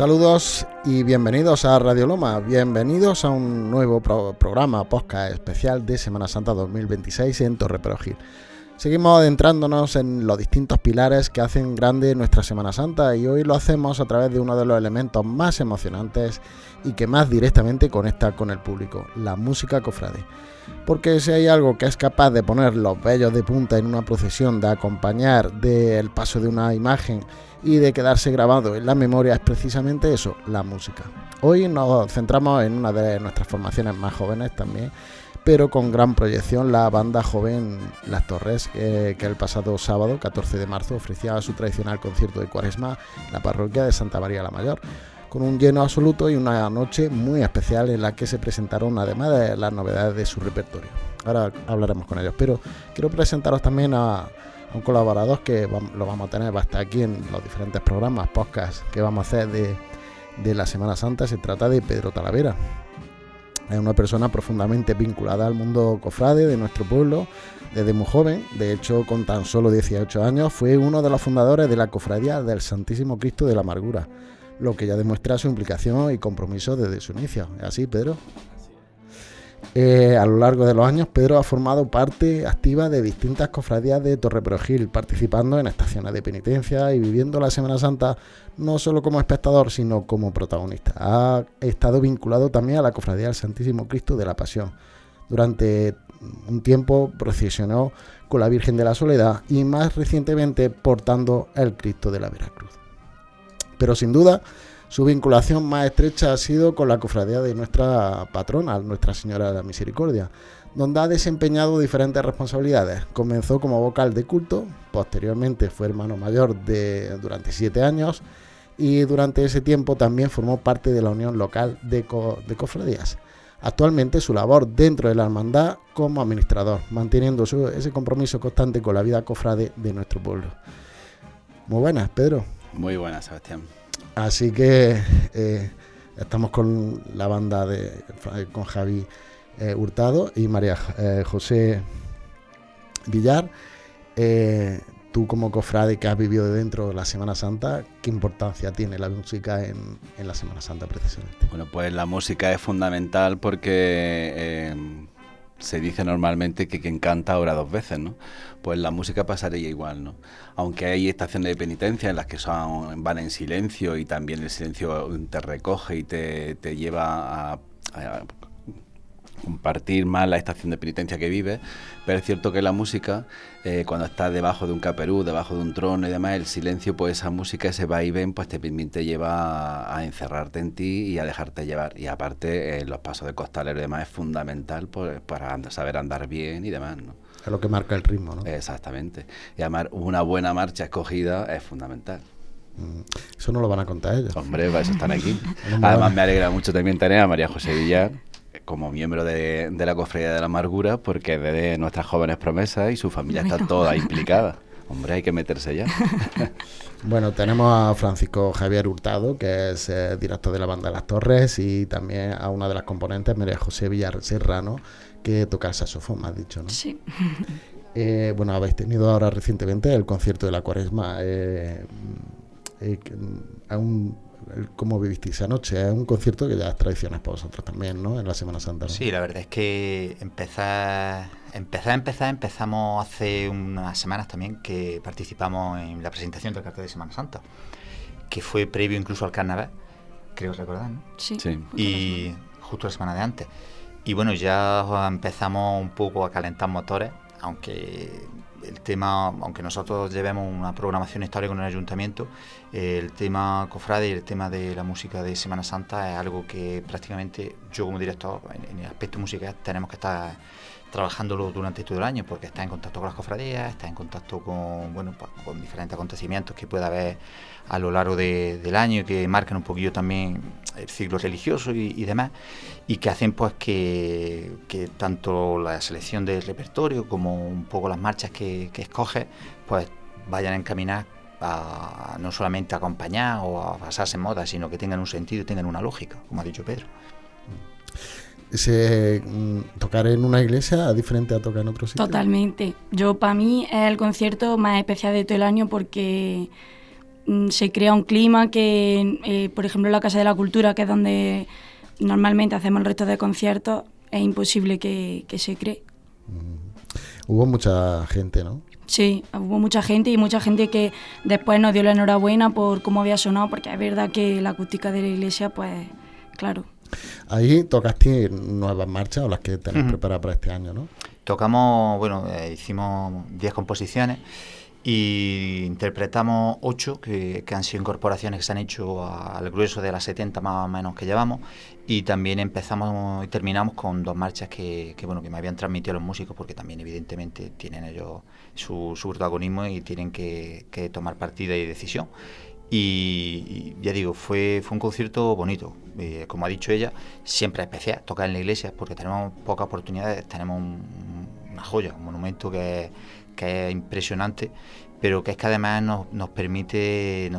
Saludos y bienvenidos a Radio Loma, bienvenidos a un nuevo programa podcast especial de Semana Santa 2026 en Torreperogil. Seguimos adentrándonos en los distintos pilares que hacen grande nuestra Semana Santa y hoy lo hacemos a través de uno de los elementos más emocionantes y que más directamente conecta con el público, la música cofrade. Porque si hay algo que es capaz de poner los vellos de punta en una procesión, de acompañar del paso de una imagen y de quedarse grabado en la memoria, es precisamente eso, la música. Hoy nos centramos en una de nuestras formaciones más jóvenes también, pero con gran proyección, la banda joven Las Torres, que el pasado sábado, 14 de marzo, ofrecía su tradicional concierto de Cuaresma en la parroquia de Santa María la Mayor, con un lleno absoluto y una noche muy especial en la que se presentaron además de las novedades de su repertorio. Ahora hablaremos con ellos, pero quiero presentaros también a un colaborador que lo vamos a tener, va a estar aquí en los diferentes programas, podcasts que vamos a hacer de la Semana Santa. Se trata de Pedro Talavera. Es una persona profundamente vinculada al mundo cofrade de nuestro pueblo desde muy joven. De hecho, con tan solo 18 años fue uno de los fundadores de la Cofradía del Santísimo Cristo de la Amargura, lo que ya demuestra su implicación y compromiso desde su inicio. ¿Es así, Pedro? A lo largo de los años, Pedro ha formado parte activa de distintas cofradías de Torreperogil, participando en estaciones de penitencia y viviendo la Semana Santa no solo como espectador, sino como protagonista. Ha estado vinculado también a la Cofradía del Santísimo Cristo de la Pasión. Durante un tiempo procesionó con la Virgen de la Soledad y más recientemente portando el Cristo de la Veracruz. Pero sin duda, su vinculación más estrecha ha sido con la cofradía de nuestra patrona, Nuestra Señora de la Misericordia, donde ha desempeñado diferentes responsabilidades. Comenzó como vocal de culto, posteriormente fue hermano mayor durante 7 años y durante ese tiempo también formó parte de la Unión Local de Cofradías. Actualmente su labor dentro de la hermandad como administrador, manteniendo ese compromiso constante con la vida cofrade de nuestro pueblo. Muy buenas, Pedro. Muy buenas, Sebastián. Así que estamos con la banda con Javi Hurtado y María José Villar. Tú como cofrade que has vivido de dentro de la Semana Santa, ¿qué importancia tiene la música en la Semana Santa precisamente? Bueno, pues la música es fundamental porque se dice normalmente que quien canta ora 2 veces, ¿no? Pues la música pasaría igual, ¿no? Aunque hay estaciones de penitencia en las que van en silencio y también el silencio te recoge y te lleva a compartir más la estación de penitencia que vives, pero es cierto que la música, cuando estás debajo de un caperú, debajo de un trono y demás, el silencio, pues esa música, ese vaivén, pues te lleva a encerrarte en ti y a dejarte llevar. Y aparte, los pasos de costalero y demás es fundamental pues, para saber andar bien y demás, ¿no? Es lo que marca el ritmo, ¿no? Exactamente. Y además, una buena marcha escogida es fundamental. Eso no lo van a contar ellos. Hombre, para eso están aquí. Además, me alegra mucho también tener a María José Villar como miembro de la Cofradía de la Amargura, porque es de nuestras jóvenes promesas y su familia está toda implicada. Hombre, hay que meterse ya. Bueno, tenemos a Francisco Javier Hurtado, que es director de la banda Las Torres, y también a una de las componentes, María José Villar Serrano, que toca el saxofón, me has dicho, ¿no? Sí. Bueno, habéis tenido ahora recientemente el concierto de la Cuaresma. ¿Cómo vivisteis esa noche? Es un concierto que ya es tradiciones para vosotros también, ¿no? En la Semana Santa, ¿no? Sí, la verdad es que empezamos hace unas semanas también que participamos en la presentación del cartel de Semana Santa, que fue previo incluso al carnaval, creo recordar, ¿no? Sí. Y justo la semana de antes. Y bueno, ya empezamos un poco a calentar motores, aunque nosotros llevemos una programación estable con el ayuntamiento, el tema cofrade y el tema de la música de Semana Santa es algo que prácticamente yo como director en el aspecto musical tenemos que estar trabajándolo durante todo el año, porque está en contacto con las cofradías, está en contacto con diferentes acontecimientos que pueda haber a lo largo del año, que marcan un poquillo también el ciclo religioso y demás, y que hacen pues que tanto la selección del repertorio como un poco las marchas que escoge pues vayan encaminadas a no solamente a acompañar o a basarse en moda, sino que tengan un sentido y tengan una lógica, como ha dicho Pedro. Tocar en una iglesia es diferente a tocar en otro sitio. Totalmente. Para mí es el concierto más especial de todo el año porque se crea un clima que, por ejemplo, en la Casa de la Cultura, que es donde normalmente hacemos el resto de conciertos, es imposible que se cree. Hubo mucha gente, ¿no? Sí, hubo mucha gente y mucha gente que después nos dio la enhorabuena por cómo había sonado, porque es verdad que la acústica de la iglesia, pues, claro. Ahí tocaste nuevas marchas o las que tenéis preparadas para este año, ¿no? Tocamos, bueno, hicimos 10 composiciones y interpretamos 8 que han sido incorporaciones que se han hecho al grueso de las 70 más o menos que llevamos, y también empezamos y terminamos con 2 marchas que me habían transmitido los músicos, porque también evidentemente tienen ellos su protagonismo y tienen que tomar partida y decisión. Y ya digo, fue un concierto bonito. Como ha dicho ella, siempre es especial tocar en la iglesia porque tenemos pocas oportunidades, tenemos una joya, un monumento que es impresionante, pero que es que además nos permite,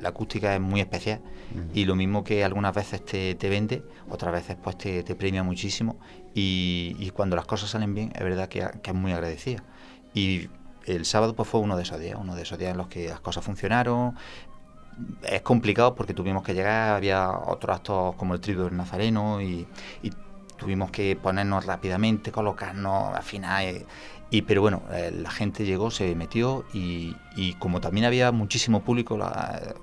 la acústica es muy especial, y lo mismo que algunas veces te vende, otras veces pues te premia muchísimo, y cuando las cosas salen bien, es verdad que es muy agradecida. Y el sábado pues fue uno de esos días en los que las cosas funcionaron. Es complicado porque tuvimos que llegar, había otros actos como el Tríodo del Nazareno y tuvimos que ponernos rápidamente, colocarnos, afinar, pero bueno, la gente llegó, se metió y como también había muchísimo público,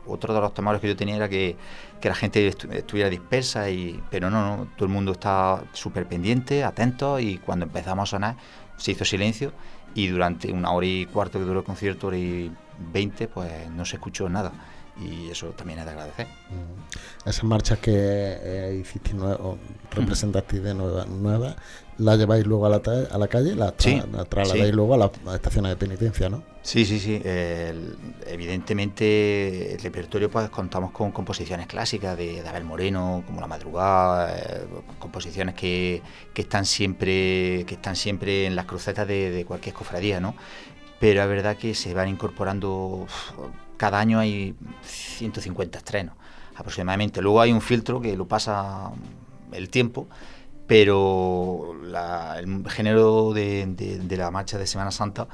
otro de los temores que yo tenía era que la gente estuviera dispersa, pero no, todo el mundo estaba súper pendiente, atento, y cuando empezamos a sonar se hizo silencio, y durante 1 hora y cuarto que duró el concierto, 1 hora y 20, pues no se escuchó nada, y eso también es de agradecer. Esas marchas que hicisteis o representasteis de nuevas, ¿las lleváis luego a la calle? ¿Las trasladáis luego a las estaciones de penitencia, no? Sí. Evidentemente el repertorio, pues contamos con composiciones clásicas de Abel Moreno, como La Madrugada, composiciones que están siempre en las crucetas de cualquier cofradía, ¿no? Pero es verdad que se van incorporando, cada año hay 150 estrenos aproximadamente. Luego hay un filtro que lo pasa el tiempo, pero el género de la marcha de Semana Santa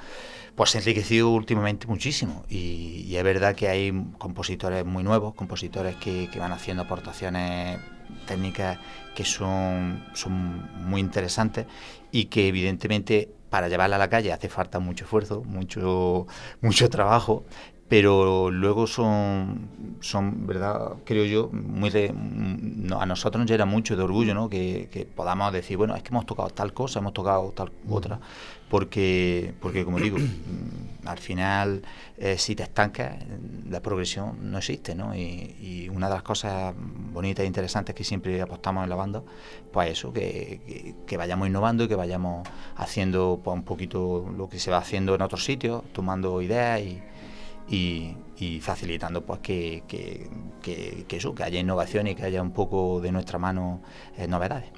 pues se ha enriquecido últimamente muchísimo, y es verdad que hay compositores muy nuevos, compositores que van haciendo aportaciones técnicas que son muy interesantes, y que evidentemente para llevarla a la calle hace falta mucho esfuerzo, mucho trabajo, pero luego son verdad, creo yo, a nosotros nos llena mucho de orgullo, ¿no? Que podamos decir, bueno, es que hemos tocado tal cosa, hemos tocado tal otra, porque como digo, al final, si te estancas, la progresión no existe, ¿no? Y una de las cosas bonitas e interesantes que siempre apostamos en la banda, pues eso, que vayamos innovando y que vayamos haciendo pues un poquito lo que se va haciendo en otros sitios, tomando ideas y facilitando pues que haya innovación y que haya un poco de nuestra mano novedades.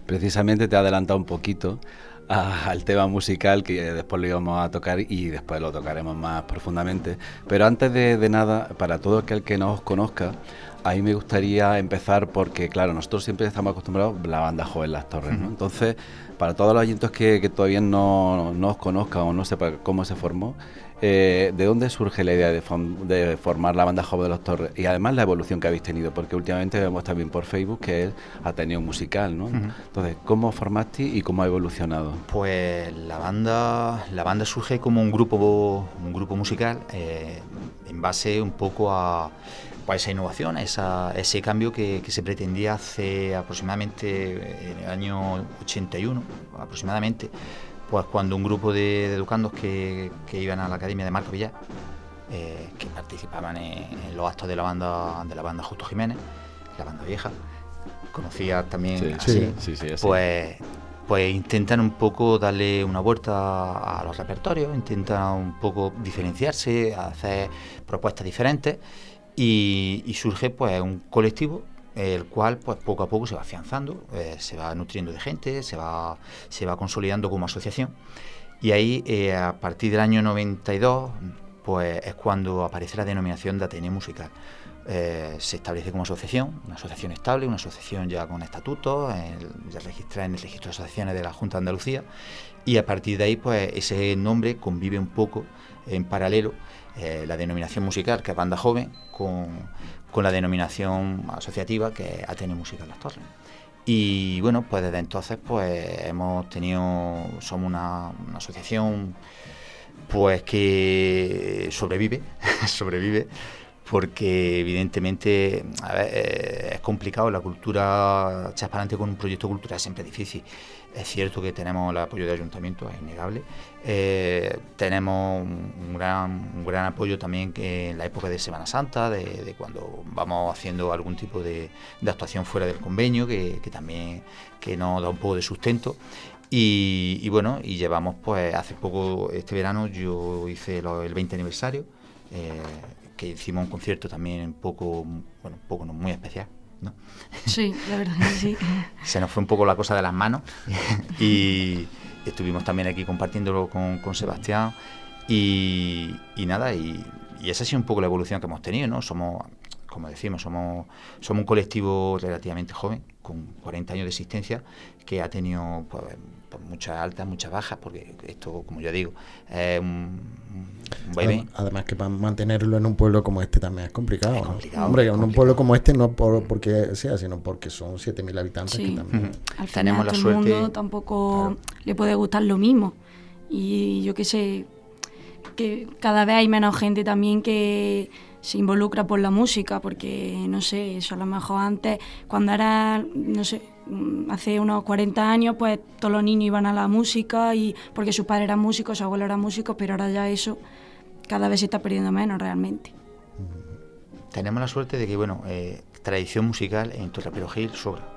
Precisamente te he adelantado un poquito al tema musical, que después lo íbamos a tocar y después lo tocaremos más profundamente, pero antes de nada, para todo aquel que no os conozca, a mí me gustaría empezar porque, claro, nosotros siempre estamos acostumbrados a la banda joven Las Torres, ¿no? Entonces, para todos los oyentes que todavía no os conozcan o no sepan cómo se formó, ¿de dónde surge la idea de formar la banda joven de Las Torres? Y además la evolución que habéis tenido, porque últimamente vemos también por Facebook que es Ateneo Musical, ¿no? Entonces, ¿cómo formaste y cómo ha evolucionado? Pues la banda surge como un grupo musical, en base un poco a esa innovación, a ese cambio que se pretendía hace aproximadamente en el año 81, aproximadamente, pues cuando un grupo de educandos que iban a la Academia de Marco Villar, que participaban en los actos de la banda Justo Jiménez, la banda vieja, conocía también así, pues intentan un poco darle una vuelta a los repertorios, intentan un poco diferenciarse, hacer propuestas diferentes, y surge pues un colectivo el cual pues poco a poco se va afianzando, se va nutriendo de gente, se va consolidando como asociación, y ahí a partir del año 92 pues es cuando aparece la denominación de Ateneo Musical, se establece como asociación, una asociación estable, una asociación ya con estatutos, ya registrada en el registro de asociaciones de la Junta de Andalucía, y a partir de ahí pues ese nombre convive un poco en paralelo, la denominación musical, que es Banda Joven, con la denominación asociativa, que es Ateneo Musical Las Torres. Y bueno, pues desde entonces pues somos una asociación pues que sobrevive, porque evidentemente es complicado. La cultura, echar para adelante con un proyecto cultural es siempre difícil. Es cierto que tenemos el apoyo del ayuntamiento, es innegable. Tenemos un gran apoyo también que en la época de Semana Santa, de cuando vamos haciendo algún tipo de actuación fuera del convenio, que también que nos da un poco de sustento. Y bueno, y llevamos pues hace poco, este verano yo hice el 20 aniversario, que hicimos un concierto también un poco no muy especial, ¿no? Sí, la verdad que sí. Se nos fue un poco la cosa de las manos y estuvimos también aquí compartiéndolo con Sebastián y nada, y esa ha sido un poco la evolución que hemos tenido, ¿no? Somos, como decimos, somos un colectivo relativamente joven, con 40 años de existencia, que ha tenido pues muchas altas, muchas bajas, porque esto, como yo digo, es un vaivén. Además que para mantenerlo en un pueblo como este también es complicado. Es complicado, Hombre, es en un pueblo como este no porque sea, sino porque son 7.000 habitantes. Sí. Que también... Al Tenemos final la todo el suerte, mundo tampoco le puede gustar lo mismo. Y yo qué sé, que cada vez hay menos gente también que se involucra por la música, porque, no sé, eso a lo mejor antes, cuando era, no sé, hace unos 40 años, pues todos los niños iban a la música, y porque sus padres eran músicos, su abuelo era músico, pero ahora ya eso cada vez se está perdiendo menos realmente. Tenemos la suerte de que, bueno, tradición musical en Torre Perogil sobra.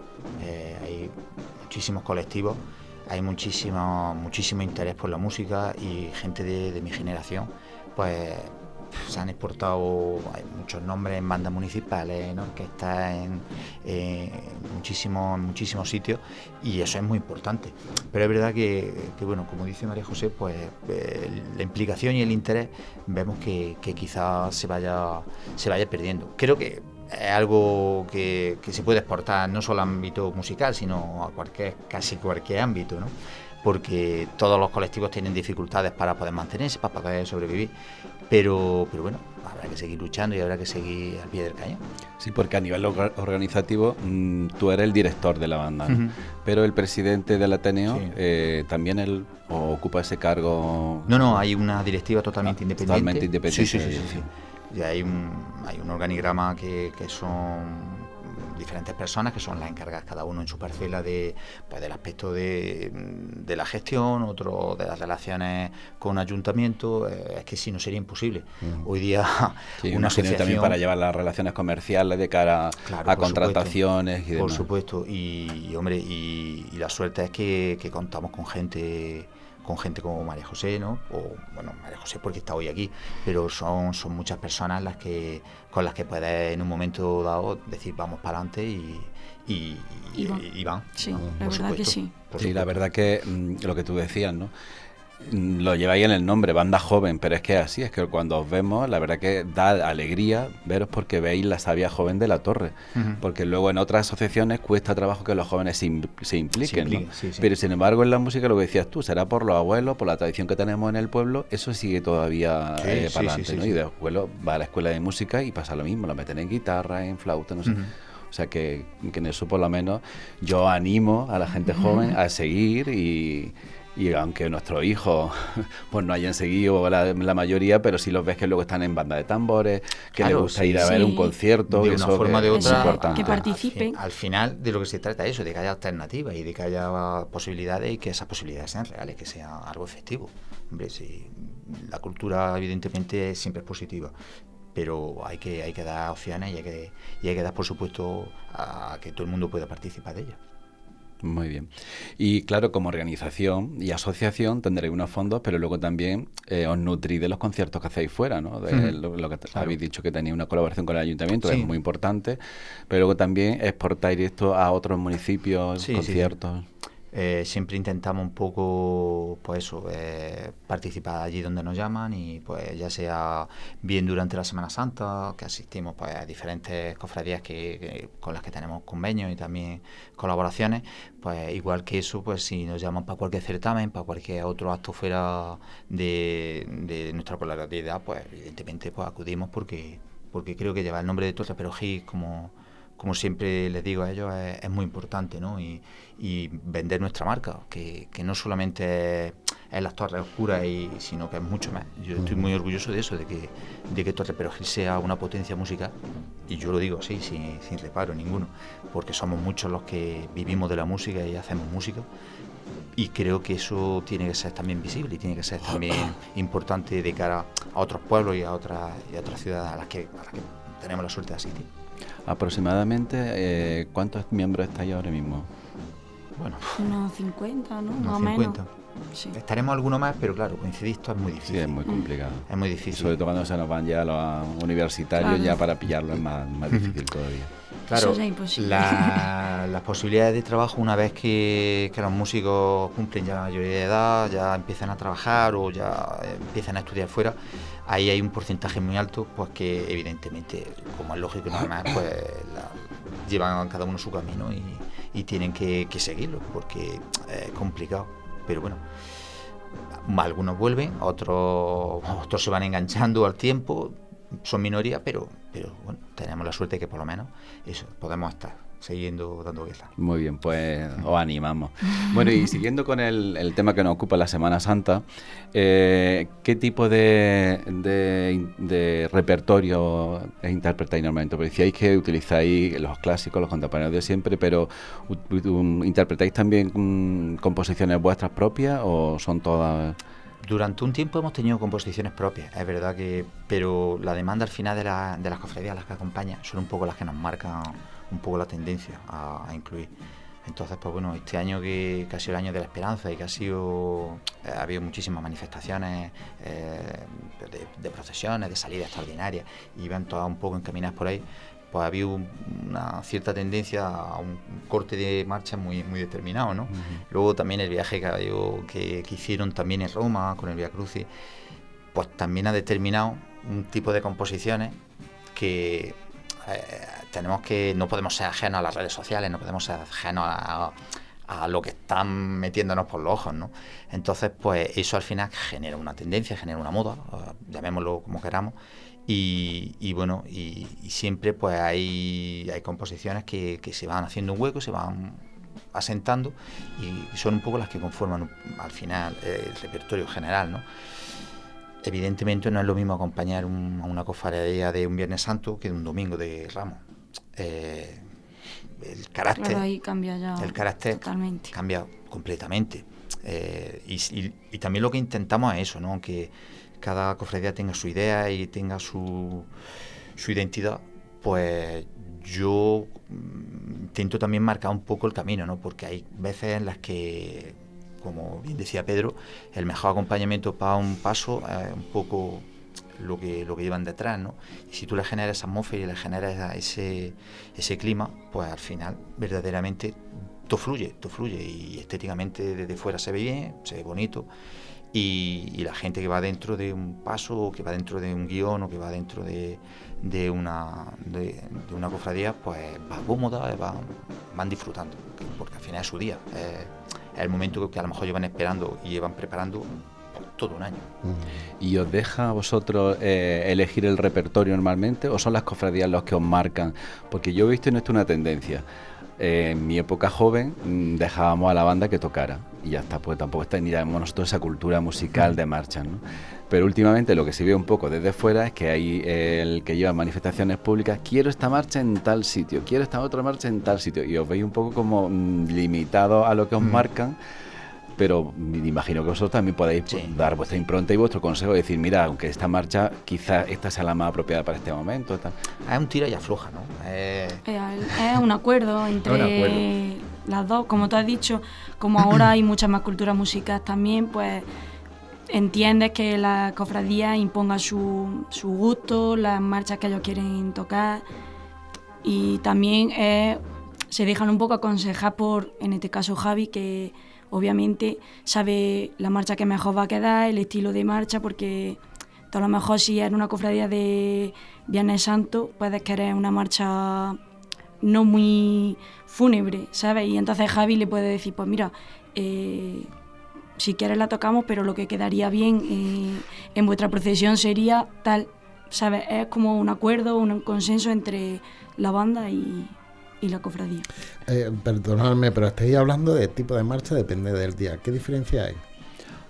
Hay muchísimos colectivos, hay muchísimo interés por la música, y gente de mi generación, pues se han exportado, hay muchos nombres en bandas municipales, en orquestas, en muchísimos sitios, y eso es muy importante. Pero es verdad que bueno, como dice María José, pues la implicación y el interés vemos que quizás se vaya perdiendo. Creo que es algo que se puede exportar no solo al ámbito musical, sino a casi cualquier ámbito, ¿no? Porque todos los colectivos tienen dificultades para poder mantenerse, para poder sobrevivir, pero bueno, habrá que seguir luchando y habrá que seguir al pie del cañón. Sí, porque a nivel organizativo tú eres el director de la banda, ¿no? Pero el presidente del Ateneo, sí, también él ocupa ese cargo. No, hay una directiva totalmente independiente. Totalmente independiente. Sí. Y hay un organigrama que son diferentes personas que son las encargadas, cada uno en su parcela, del aspecto de la gestión, otro de las relaciones con ayuntamiento. Es que si no sería imposible. Hoy día una asociación también para llevar las relaciones comerciales de cara a contrataciones, supuesto, y demás. Por supuesto, y hombre, y la suerte es que contamos con gente como María José, ¿no? O bueno, María José porque está hoy aquí, pero son muchas personas con las que puedes en un momento dado decir vamos para adelante y van. Sí, la verdad que sí. Sí, la verdad que lo que tú decías, ¿no? Lo lleváis en el nombre, Banda Joven, pero es que así, es que cuando os vemos, la verdad que da alegría veros porque veis la savia joven de la Torre, porque luego en otras asociaciones cuesta trabajo que los jóvenes se impliquen, ¿no? Sí. Pero sin embargo en la música, lo que decías tú, será por los abuelos, por la tradición que tenemos en el pueblo, eso sigue todavía para adelante, ¿no? Y después va a la escuela de música y pasa lo mismo, lo meten en guitarra, en flauta, no sé. O sea que en eso por lo menos yo animo a la gente joven a seguir y aunque nuestros hijos pues no hayan seguido la mayoría, pero sí los ves que luego están en banda de tambores, que les gusta ir a ver un concierto, de que una eso forma o de otra, es importante. Que participen. Al final de lo que se trata es eso, de que haya alternativas y de que haya posibilidades, y que esas posibilidades sean reales, que sea algo efectivo. Hombre, sí, la cultura evidentemente siempre es positiva, pero hay que dar opciones y hay que dar, por supuesto, a que todo el mundo pueda participar de ella. Muy bien. Y claro, como organización y asociación tendréis unos fondos, pero luego también os nutrís de los conciertos que hacéis fuera, ¿no? Lo que habéis dicho, que tenéis una colaboración con el ayuntamiento, es muy importante, pero luego también exportáis esto a otros municipios, conciertos. siempre intentamos un poco, pues eso, participar allí donde nos llaman y pues ya sea bien durante la Semana Santa, que asistimos pues a diferentes cofradías con las que tenemos convenios y también colaboraciones, pues igual que eso, pues si nos llaman para cualquier certamen, para cualquier otro acto fuera de nuestra popularidad, pues evidentemente pues acudimos porque creo que llevar el nombre de Torre Perogí, como siempre les digo a ellos, es muy importante, ¿no? Y vender nuestra marca, que no solamente es las Torres Oscuras, sino que es mucho más. Yo estoy muy orgulloso de eso, de que Torre Perogí sea una potencia musical, y yo lo digo así, sin reparo ninguno, porque somos muchos los que vivimos de la música y hacemos música, y creo que eso tiene que ser también visible y tiene que ser también importante de cara a otros pueblos y a otras ciudades a las que tenemos la suerte de asistir. Aproximadamente, ¿cuántos miembros estáis ahora mismo? Bueno, unos 50, ¿no? unos Más 50. o menos. Sí. Estaremos alguno más, pero claro, coincidir esto es muy difícil. Sí, es muy complicado. Es muy difícil. Sobre todo cuando se nos van ya los universitarios, Claro. Ya para pillarlo es más difícil todavía. Claro, Eso ya es imposible. las posibilidades de trabajo una vez que los músicos cumplen ya la mayoría de edad, ya empiezan a trabajar o ya empiezan a estudiar fuera, ahí hay un porcentaje muy alto, pues que evidentemente, como es lógico y normal, pues llevan cada uno su camino y tienen que seguirlo, porque es complicado. Pero bueno, algunos vuelven, otros se van enganchando al tiempo, son minoría, pero bueno, tenemos la suerte de que por lo menos eso podemos estar siguiendo dando guerra. Muy bien, pues os animamos. Bueno, y siguiendo con el tema que nos ocupa la Semana Santa, ¿qué tipo de repertorio interpretáis normalmente? Porque decíais que utilizáis los clásicos, los contemporáneos de siempre, pero ¿interpretáis también composiciones vuestras propias o son todas...? Durante un tiempo hemos tenido composiciones propias, es verdad pero la demanda al final de las cofradías a las que acompañan son un poco las que nos marcan un poco la tendencia a incluir. Entonces, pues bueno, este año que ha sido el año de la esperanza y que ha habido muchísimas manifestaciones de procesiones, de salidas extraordinarias, y van todas un poco encaminadas por ahí, pues ha habido una cierta tendencia a un corte de marcha muy, muy determinado, ¿no? Uh-huh. Luego también el viaje que hicieron también en Roma con el Via Crucis, pues también ha determinado un tipo de composiciones que no podemos ser ajenos a las redes sociales, no podemos ser ajenos a lo que están metiéndonos por los ojos, ¿no? Entonces, pues eso al final genera una tendencia, genera una moda, llamémoslo como queramos, y bueno, y siempre pues hay composiciones que se van haciendo un hueco, se van asentando y son un poco las que conforman al final el repertorio general, ¿no? Evidentemente no es lo mismo acompañar a una cofradía de un Viernes Santo que de un Domingo de Ramos. El carácter, claro, ahí cambia ya totalmente. Cambia completamente. Y también lo que intentamos es eso, ¿no? Que cada cofradía tenga su idea y tenga su identidad, pues yo intento también marcar un poco el camino, ¿no? Porque hay veces en las que, como bien decía Pedro, el mejor acompañamiento para un paso es un poco lo que llevan detrás, ¿no? Y si tú le generas esa atmósfera y le generas ese clima, pues al final verdaderamente todo fluye y estéticamente desde fuera se ve bien, se ve bonito, y la gente que va dentro de un paso, o que va dentro de un guión, o que va dentro de una cofradía, pues va cómoda, van disfrutando, porque al final es su día, es el momento que a lo mejor llevan esperando y llevan preparando todo un año. ¿Y os deja a vosotros elegir el repertorio normalmente, o son las cofradías los que os marcan? Porque yo he visto en esto una tendencia. En mi época joven dejábamos a la banda que tocara y ya está, pues tampoco teníamos nosotros esa cultura musical de marcha, ¿no? Pero últimamente lo que se ve un poco desde fuera es que hay el que lleva manifestaciones públicas, quiero esta marcha en tal sitio, quiero esta otra marcha en tal sitio, y os veis un poco como limitados a lo que os marcan. Pero me imagino que vosotros también podéis dar vuestra impronta y vuestro consejo, decir, mira, aunque esta marcha, quizás esta sea la más apropiada para este momento. Tal. Es un tira y afloja, ¿no? Es un acuerdo entre las dos, como tú has dicho, como ahora hay muchas más culturas musicales también, pues entiendes que la cofradía imponga su gusto, las marchas que ellos quieren tocar, y también se dejan un poco aconsejar por, en este caso Javi, que obviamente sabe la marcha que mejor va a quedar, el estilo de marcha, porque a lo mejor si es una cofradía de Viernes Santo, puedes querer una marcha no muy fúnebre, ¿sabes? Y entonces Javi le puede decir, pues mira, si quieres la tocamos, pero lo que quedaría bien en vuestra procesión sería tal, ¿sabes? Es como un acuerdo, un consenso entre la banda y la cofradía. Perdonadme, pero estáis hablando de tipo de marcha, depende del día. ¿Qué diferencia hay?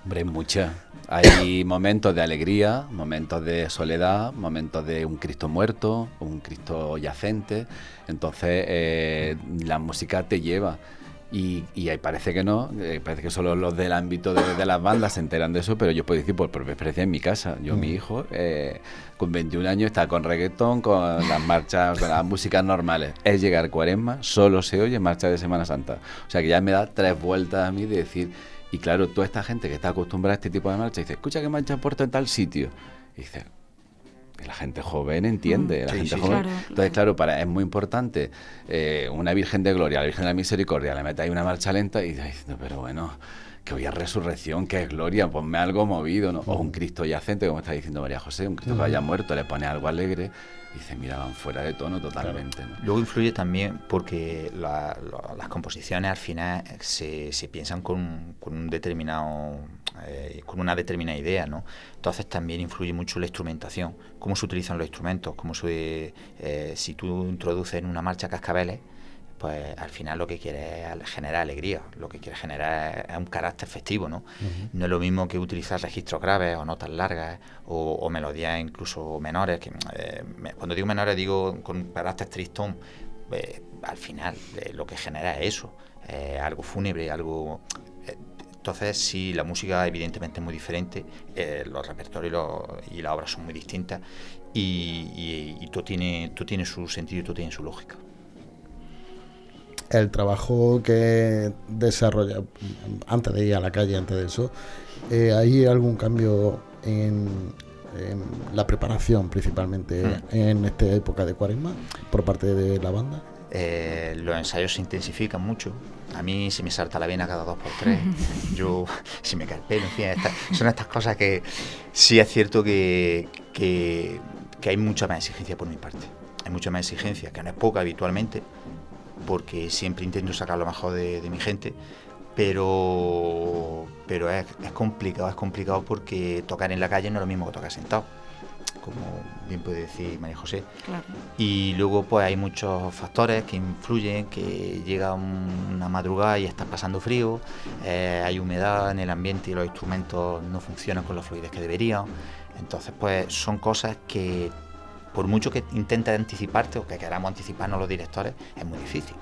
Hombre, hay muchas. Hay momentos de alegría, momentos de soledad, momentos de un Cristo muerto, un Cristo yacente. Entonces, la música te lleva. Y parece que no, parece que solo los del ámbito de las bandas se enteran de eso, pero yo puedo decir por propia experiencia en mi casa. Yo, mi hijo, con 21 años, está con reggaetón, con las marchas, con las músicas normales. Es llegar Cuaresma, solo se oye marcha de Semana Santa. O sea que ya me da 3 vueltas a mí de decir... Y claro, toda esta gente que está acostumbrada a este tipo de marcha dice, escucha que marcha Puerto en tal sitio. Y dice, la gente joven entiende, joven. Claro. Entonces, claro, es muy importante una Virgen de Gloria, la Virgen de la Misericordia, le metáis una marcha lenta y dices, pero bueno, que hoy es resurrección, que es gloria, ponme algo movido, ¿no? O un Cristo yacente, como está diciendo María José, un Cristo que haya muerto, le pone algo alegre. Y dice, mira, van fuera de tono totalmente, ¿no? Luego influye también porque las composiciones al final se piensan con un determinado, con una determinada idea, ¿no? Entonces también influye mucho la instrumentación, cómo se utilizan los instrumentos, si tú introduces en una marcha cascabeles, pues al final lo que quieres es generar alegría, lo que quieres generar es un carácter festivo, ¿no? Uh-huh. No es lo mismo que utilizar registros graves o notas largas o melodías incluso menores, que cuando digo menores digo con carácter tristón, al final lo que genera es eso, algo fúnebre, algo... Entonces sí, la música evidentemente es muy diferente, los repertorios y las obras son muy distintas y todo tiene su sentido y todo tiene su lógica. El trabajo que desarrolla antes de ir a la calle, antes de eso, ¿hay algún cambio en la preparación principalmente en esta época de Cuaresma por parte de la banda? Los ensayos se intensifican mucho. A mí se me salta la vena cada 2x3. Yo, si me cae el pelo, en fin, son estas cosas que sí es cierto que hay mucha más exigencia por mi parte. Hay mucha más exigencia, que no es poca habitualmente, porque siempre intento sacar lo mejor de mi gente, pero es complicado porque tocar en la calle no es lo mismo que tocar sentado, como bien puede decir María José. Claro. Y luego pues hay muchos factores que influyen, que llega una madrugada y estás pasando frío, hay humedad en el ambiente y los instrumentos no funcionan con la fluidez que deberían. Entonces pues son cosas que por mucho que intentes anticiparte o que queramos anticiparnos los directores, es muy difícil.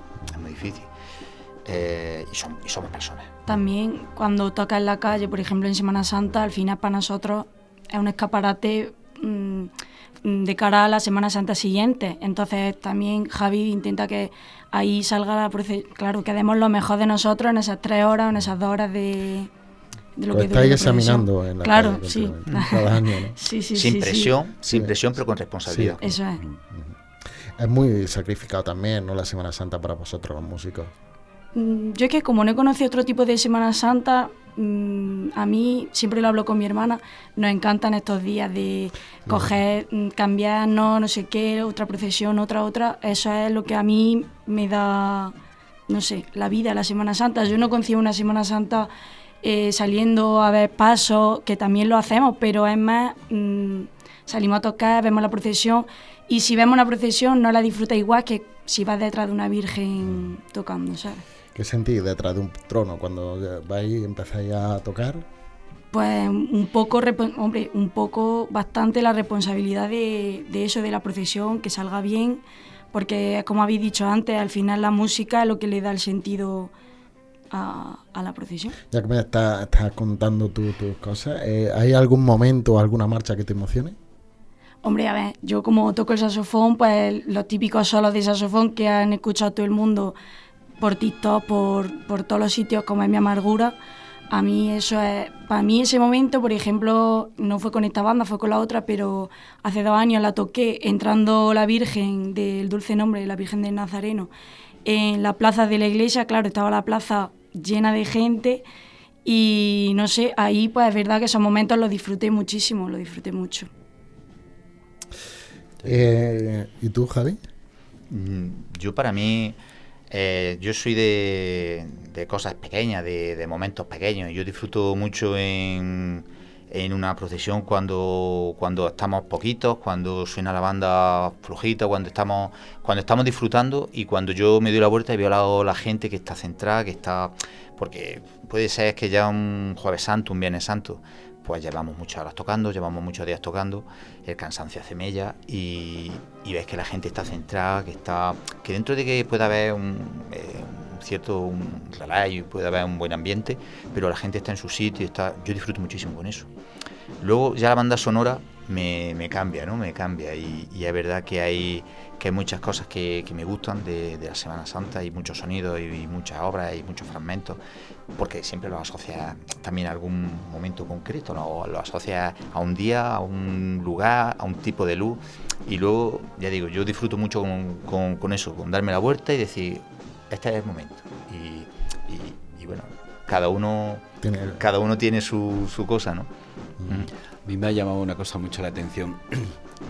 Y somos personas. También cuando tocas en la calle, por ejemplo en Semana Santa, al final para nosotros es un escaparate de cara a la Semana Santa siguiente. Entonces también Javi intenta que ahí salga la procesión, claro, que demos lo mejor de nosotros en esas 3 horas, en esas 2 horas de lo que estáis examinando en la claro, calle, sí. Cada año, ¿no? Sí, sin presión, pero con responsabilidad. Sí. Eso es. Es muy sacrificado también, ¿no? La Semana Santa para vosotros, los músicos. Yo es que como no he conocido otro tipo de Semana Santa, a mí, siempre lo hablo con mi hermana, nos encantan estos días de coger, cambiarnos, no sé qué, otra procesión, otra. Eso es lo que a mí me da, no sé, la vida, la Semana Santa. Yo no concibo una Semana Santa saliendo a ver pasos, que también lo hacemos, pero es más, salimos a tocar, vemos la procesión, y si vemos una procesión no la disfruta igual que si vas detrás de una virgen tocando, ¿sabes? ¿Qué sentís detrás de un trono cuando vais y empezáis a tocar? Pues bastante la responsabilidad de eso, de la procesión, que salga bien, porque como habéis dicho antes, al final la música es lo que le da el sentido a la procesión. Ya que me estás contando tus cosas, ¿hay algún momento o alguna marcha que te emocione? Hombre, a ver, yo como toco el saxofón, pues los típicos solos de saxofón que han escuchado todo el mundo por TikTok, por todos los sitios, como es Mi Amargura, a mí eso es, para mí ese momento, por ejemplo, no fue con esta banda, fue con la otra, pero hace 2 años la toqué entrando la Virgen del Dulce Nombre, la Virgen del Nazareno, en la plaza de la iglesia. Claro, estaba la plaza llena de gente y no sé, ahí pues es verdad que esos momentos los disfruté muchísimo, lo disfruté mucho. ¿Y tú, Javi? Yo para mí, yo soy de cosas pequeñas, de momentos pequeños. Yo disfruto mucho en una procesión cuando estamos poquitos, cuando suena la banda flojita, cuando estamos disfrutando y cuando yo me doy la vuelta y veo la gente que está centrada, que está... Porque puede ser que ya un Jueves Santo, un Viernes Santo, pues llevamos muchas horas tocando, llevamos muchos días tocando, el cansancio hace mella y ves que la gente está centrada, que dentro de que pueda haber un relajo y puede haber un buen ambiente, pero la gente está en su sitio, yo disfruto muchísimo con eso. Luego ya la banda sonora me cambia, ¿no? Me cambia y es verdad que hay muchas cosas que me gustan de la Semana Santa y muchos sonidos y muchas obras y muchos fragmentos, porque siempre los asocias también a algún momento concreto, ¿no? O lo asocias a un día, a un lugar, a un tipo de luz y luego, ya digo, yo disfruto mucho con eso, con darme la vuelta y decir, este es el momento y bueno, cada uno tiene su cosa, ¿no? A mí me ha llamado una cosa mucho la atención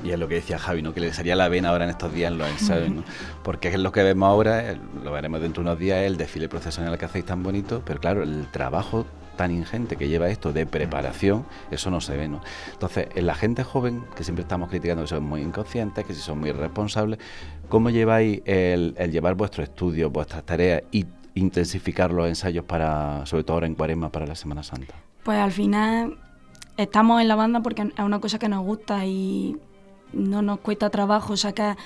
y es lo que decía Javi, ¿no? Que le salía la vena ahora en estos días en los ensayos, ¿no? Porque es lo que vemos ahora, lo veremos dentro de unos días, el desfile procesional que hacéis tan bonito, pero claro, el trabajo tan ingente que lleva esto de preparación, eso no se ve, ¿no? Entonces, en la gente joven, que siempre estamos criticando que son muy inconscientes, que si son muy irresponsables, ¿cómo lleváis el llevar vuestros estudios, vuestras tareas y intensificar los ensayos sobre todo ahora en Cuaresma, para la Semana Santa? Pues al final estamos en la banda porque es una cosa que nos gusta y no nos cuesta trabajo sacar.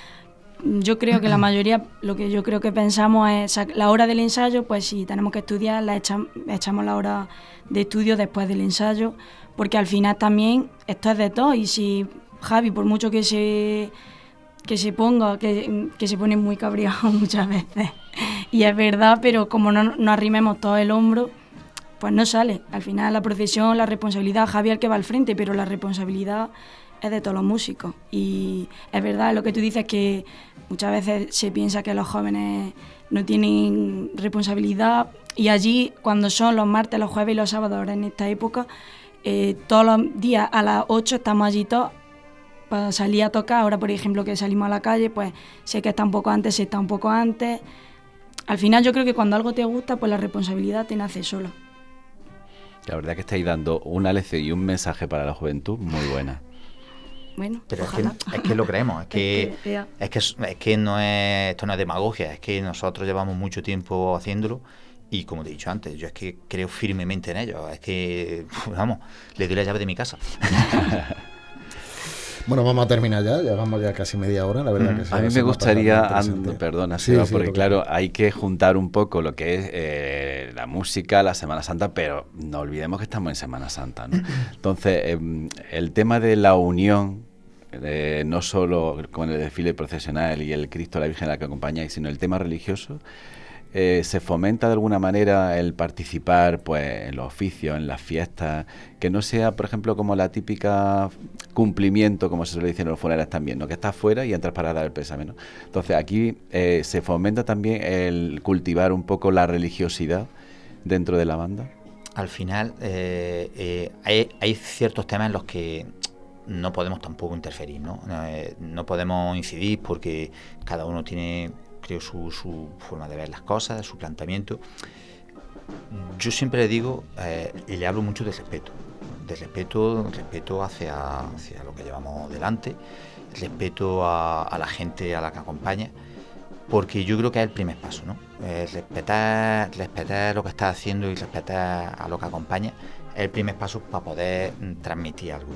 Yo creo que la mayoría, lo que yo creo que pensamos es la hora del ensayo, pues si tenemos que estudiar, echamos la hora de estudio después del ensayo, porque al final también esto es de todo y si Javi, por mucho que se ponga, que se pone muy cabreado muchas veces, y es verdad, pero como no arrimemos todo el hombro, pues no sale. Al final la procesión, la responsabilidad, Javi es el que va al frente, pero la responsabilidad es de todos los músicos. Y es verdad lo que tú dices, que muchas veces se piensa que los jóvenes no tienen responsabilidad y allí, cuando son los martes, los jueves y los sábados, ahora en esta época, todos los días a las 8 estamos allí todos para salir a tocar. Ahora, por ejemplo, que salimos a la calle, pues sé que está un poco antes, se está un poco antes. Al final yo creo que cuando algo te gusta, pues la responsabilidad te nace sola. La verdad que estáis dando una lección y un mensaje para la juventud muy buena. Bueno, pero ojalá. es que lo creemos, es que esto no es demagogia, es que nosotros llevamos mucho tiempo haciéndolo y como te he dicho antes, yo es que creo firmemente en ello, es que, vamos, le doy la llave de mi casa. Bueno, vamos a terminar ya, llevamos ya casi media hora, la verdad que a mí me gustaría, perdona, Seba, sí, porque claro, hay que juntar un poco lo que es la música, la Semana Santa, pero no olvidemos que estamos en Semana Santa, ¿no? Entonces, el tema de la unión, no solo con el desfile procesional y el Cristo, la Virgen a la que acompañáis, sino el tema religioso, se fomenta de alguna manera el participar pues en los oficios, en las fiestas, que no sea, por ejemplo, como la típica cumplimiento, como se suele decir en los funerales también, ¿no? Que estás fuera y entras para dar el pésame, ¿no? Entonces aquí se fomenta también el cultivar un poco la religiosidad dentro de la banda. Al final hay ciertos temas en los que no podemos tampoco interferir, ¿no? No podemos incidir porque cada uno tiene, creo, su forma de ver las cosas, su planteamiento. Yo siempre le digo y le hablo mucho de respeto hacia lo que llevamos delante, respeto a la gente a la que acompaña, porque yo creo que es el primer paso, ¿no? Respetar lo que estás haciendo y respetar a lo que acompaña es el primer paso para poder transmitir algo.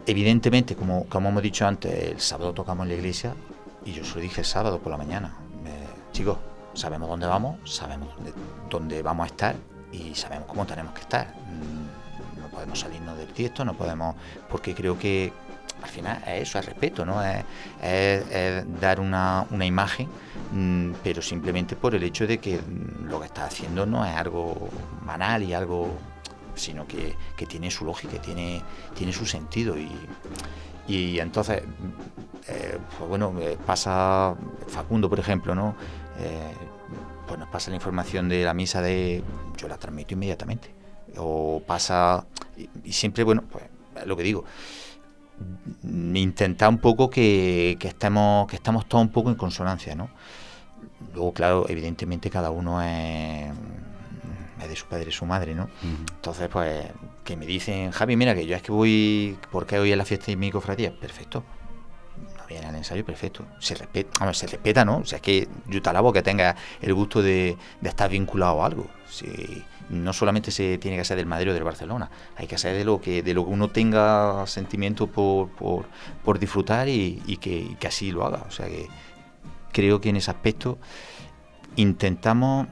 Evidentemente, como hemos dicho antes, el sábado tocamos en la iglesia y yo se lo dije el sábado por la mañana, chicos, sabemos dónde vamos, sabemos dónde vamos a estar y sabemos cómo tenemos que estar. No podemos salirnos del tiesto, no podemos, porque creo que al final es eso, es respeto, ¿no? Es dar una imagen, pero simplemente por el hecho de que lo que estás haciendo no es algo banal y algo, sino que tiene su lógica, tiene su sentido y entonces pues bueno, pasa Facundo, por ejemplo, ¿no? Pues nos pasa la información de la misa yo la transmito inmediatamente. O pasa, y siempre, bueno, pues lo que digo, intentar un poco que estemos todos un poco en consonancia, ¿no? Luego, claro, evidentemente cada uno es de su padre y su madre, ¿no? Entonces, pues, que me dicen, Javi, mira, que yo es que voy, porque hoy es la fiesta de mi cofradía, perfecto. No viene al ensayo, perfecto. Se respeta, ¿no? O sea, es que yo te alabo que tengas el gusto de estar vinculado a algo. Si no solamente se tiene que ser del Madrid o del Barcelona, hay que ser de lo que uno tenga sentimiento por disfrutar y que así lo haga. O sea, que creo que en ese aspecto intentamos,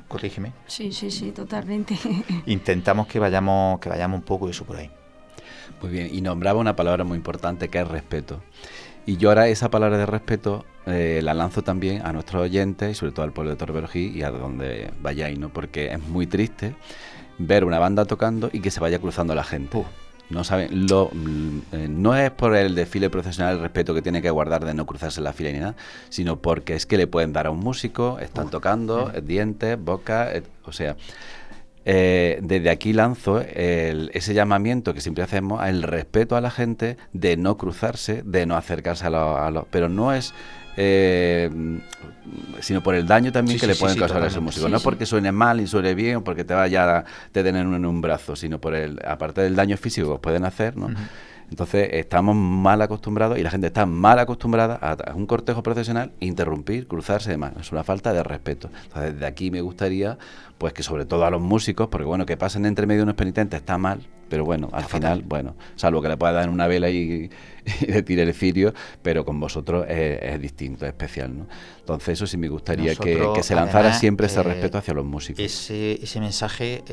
corrígeme. Sí, totalmente. Intentamos que vayamos un poco eso por ahí. Muy bien, y nombraba una palabra muy importante que es respeto. Y yo ahora esa palabra de respeto la lanzo también a nuestros oyentes y sobre todo al pueblo de Torreverojí y a donde vayáis, ¿no? Porque es muy triste ver una banda tocando y que se vaya cruzando la gente. No saben, no es por el desfile procesional el respeto que tiene que guardar de no cruzarse la fila ni nada, sino porque es que le pueden dar a un músico, están tocando, dientes, boca, o sea... desde aquí lanzo ese llamamiento que siempre hacemos al respeto a la gente, de no cruzarse, de no acercarse a los pero no es sino por el daño también que le pueden causar a ese músico, no porque suene mal y suene bien o porque te vaya a tener en un brazo, sino por aparte del daño físico que os pueden hacer, ¿no? Entonces estamos mal acostumbrados y la gente está mal acostumbrada a un cortejo procesional, interrumpir, cruzarse y demás. Es una falta de respeto. Entonces desde aquí me gustaría pues que sobre todo a los músicos, porque bueno, que pasen entre medio de unos penitentes está mal, pero bueno, al final, bueno, salvo que le pueda dar una vela y le tire el cirio, pero con vosotros es distinto, es especial, ¿no? Entonces eso sí me gustaría que se lanzara además, siempre ese respeto hacia los músicos. Ese mensaje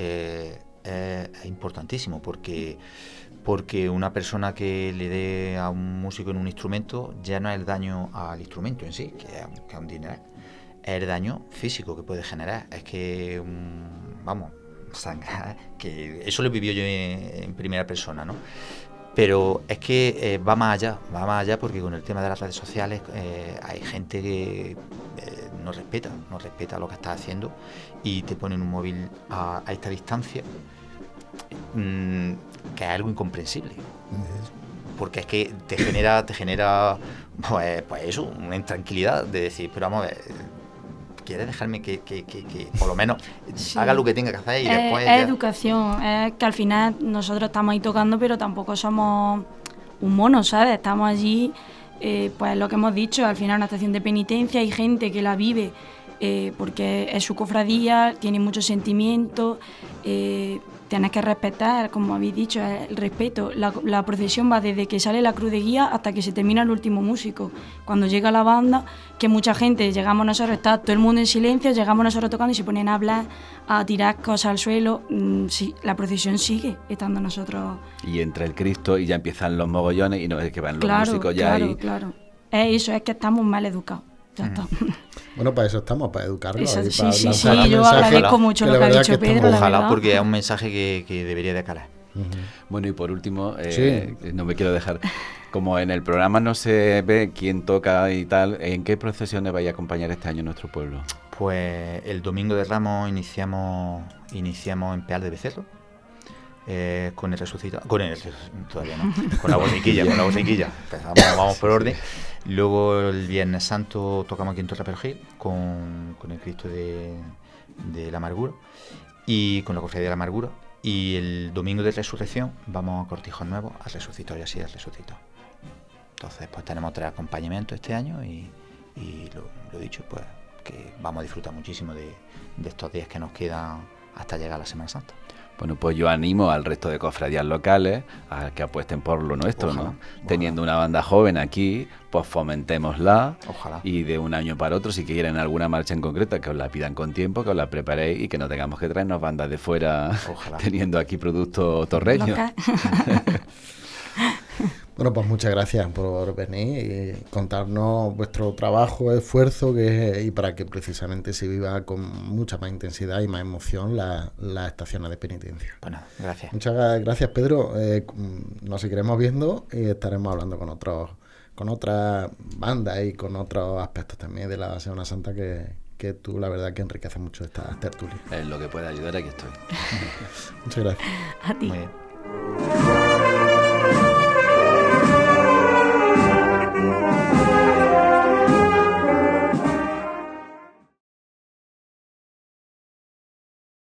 es importantísimo porque una persona que le dé a un músico en un instrumento ya no es el daño al instrumento en sí, que es un dineral, es el daño físico que puede generar. Es que, sangrar, que eso lo vivió yo en primera persona, ¿no? Pero es que va más allá porque con el tema de las redes sociales hay gente que no respeta lo que estás haciendo y te ponen un móvil a esta distancia. Que es algo incomprensible, porque es que te genera pues eso, una intranquilidad de decir, pero vamos a ver, ¿quieres dejarme que por lo menos haga lo que tenga que hacer y después es educación, es que al final nosotros estamos ahí tocando, pero tampoco somos un mono, ¿sabes? Estamos allí, pues lo que hemos dicho, al final una estación de penitencia, hay gente que la vive porque es su cofradía, tiene mucho sentimiento, tienes que respetar, como habéis dicho, el respeto. La procesión va desde que sale la cruz de guía hasta que se termina el último músico. Cuando llega la banda, que mucha gente, llegamos nosotros, está todo el mundo en silencio, llegamos nosotros tocando y se ponen a hablar, a tirar cosas al suelo. Sí, la procesión sigue estando nosotros. Y entra el Cristo y ya empiezan los mogollones y no es que van los músicos ya ahí. Claro. Eso es que estamos mal educados. Ya está. Bueno, para eso estamos, para educarlos. Sí, yo agradezco mucho lo que ha dicho Pedro. Ojalá, porque es un mensaje que debería de calar. Bueno, y por último, no me quiero dejar, como en el programa no se ve quién toca y tal, ¿en qué procesiones vais a acompañar este año en nuestro pueblo? Pues el Domingo de Ramos iniciamos en Peal de Becerro, con el resucitado, todavía no, con la borriquilla, vamos por orden. Luego el Viernes Santo tocamos aquí en Torreverojí con el Cristo de la Amargura y con la Cofradía de la Amargura. Y el Domingo de Resurrección vamos a Cortijos Nuevos a resucitar y así el resucitado. Entonces pues tenemos 3 acompañamientos este año y lo dicho, pues que vamos a disfrutar muchísimo de estos días que nos quedan hasta llegar a la Semana Santa. Bueno, pues yo animo al resto de cofradías locales a que apuesten por lo nuestro, ojalá, ¿no? Ojalá. Teniendo una banda joven aquí, pues fomentémosla. Ojalá. Y de un año para otro, si quieren alguna marcha en concreto, que os la pidan con tiempo, que os la preparéis y que no tengamos que traernos bandas de fuera teniendo aquí producto torreño. Bueno, pues muchas gracias por venir y contarnos vuestro trabajo, esfuerzo y para que precisamente se viva con mucha más intensidad y más emoción las estaciones de penitencia. Bueno, gracias. Muchas gracias, Pedro. Nos seguiremos viendo y estaremos hablando con otros otras bandas y con otros aspectos también de la Semana Santa que tú, la verdad, que enriqueces mucho estas tertulias. En lo que pueda ayudar, aquí estoy. Muchas gracias. A ti. Muy bien.